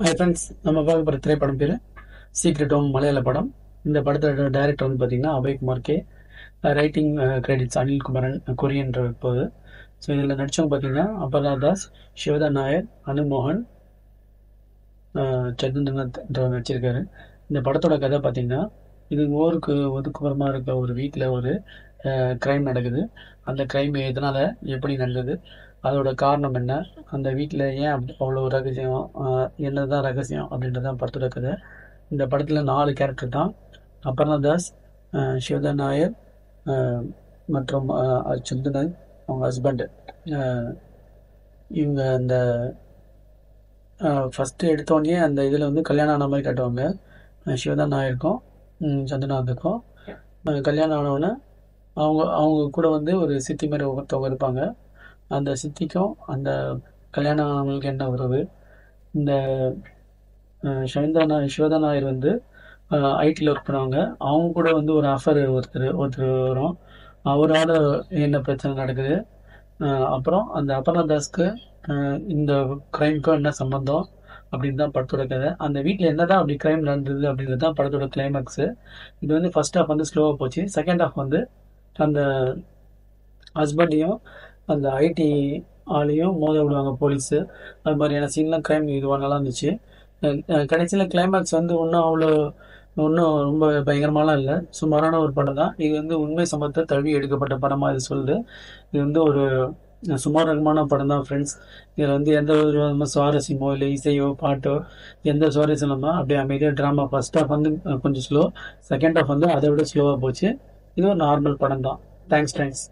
Hi friends, நம்ம பார்க்க போகிற திரைப்படம் பேர் சீக்ரெட் ஹோம். மலையாள படம். இந்த படத்தோட டைரக்டர் வந்து பார்த்தீங்கன்னா Abhay Kumar K. Writing credits Anil Kumaran கொரியன்ற போகுது. ஸோ இதில் நடித்தவங்க பார்த்தீங்கன்னா அபர்ணா தாஸ், சிவதா நாயர், அனுமோகன், சந்திரநாத்ன்றவர் நடிச்சிருக்காரு. இந்த படத்தோட கதை பார்த்தீங்கன்னா, இது ஊருக்கு ஒதுக்குப்புறமா இருக்க ஒரு வீட்டில் ஒரு கிரைம் நடக்குது. அந்த கிரைம் எதனால் எப்படி நடந்தது, அதோட காரணம் என்ன, அந்த வீட்டில் ஏன் அப்படி அவ்வளோ ரகசியம், என்னதான் ரகசியம் அப்படின்றது தான் படத்தோட கதை. இந்த படத்தில் 4 கேரக்டர் தான். அபர்ணா தாஸ், சிவதா நாயர், அஹ், மற்றும் சந்திரன் அவங்க ஹஸ்பண்டு. இவங்க அந்த ஃபஸ்ட்டு எடுத்தோடனே அந்த இதில் வந்து கல்யாணம் ஆன மாதிரி காட்டுவாங்க. சிவதா நாயருக்கும் சந்திரநாத்துக்கும் கல்யாணம் ஆனவுடனே அவங்க அவங்க கூட வந்து ஒரு சித்தி மாதிரி ஒருத்தவங்க இருப்பாங்க. அந்த சித்திக்கும் அந்த கல்யாணம் ஆனவங்களுக்கு என்ன உறவு. இந்த சிவதா நாயர் வந்து ஐடியில் ஒர்க் பண்ணுவாங்க. அவங்க கூட வந்து ஒரு அஃபர் ஒருத்தர் ஒருத்தர் வரும். அவரால் என்ன பிரச்சனை நடக்குது, அப்புறம் அந்த அபர்ணா தாஸ்க்கு இந்த க்ரைம்க்கும் என்ன சம்மந்தம் அப்படின்னு தான் படத்தோட கதை. அந்த வீட்டில் என்னதான் அப்படி க்ரைம் நடந்தது அப்படின்றது தான் படத்தோட கிளைமேக்ஸு. இது வந்து ஃபர்ஸ்ட் ஹாஃப் வந்து ஸ்லோவாக போச்சு. செகண்ட் ஹாஃப் வந்து அந்த ஹஸ்பண்டையும் அந்த ஐடி ஆளையும் மோத விடுவாங்க போலீஸு. அது மாதிரியான சீன்லாம் க்ரைம் இதுவாக நல்லா இருந்துச்சு. கடைசியில் கிளைமேக்ஸ் வந்து ஒன்றும் ரொம்ப பயங்கரமாலாம் இல்லை. சுமாரான ஒரு படம் தான். இது வந்து உண்மை சம்பவத்தை தழுவி எடுக்கப்பட்ட படமாக இது சொல்லுது. இது வந்து ஒரு சுமாரகமான படம் தான் ஃப்ரெண்ட்ஸ். இதில் வந்து எந்த ஒரு விதமான சுவாரஸ்யமோ இல்லை இசையோ பாட்டோ எந்த சுவாரஸ்யம் இல்லாமல் அப்படியே அமைதியாக ட்ராமா. ஃபர்ஸ்ட் ஹாஃப் வந்து கொஞ்சம் ஸ்லோ, செகண்ட் ஹாஃப் வந்து அதை விட ஸ்லோவாக போச்சு. இது ஒரு நார்மல் படம் தான். தேங்க்ஸ்.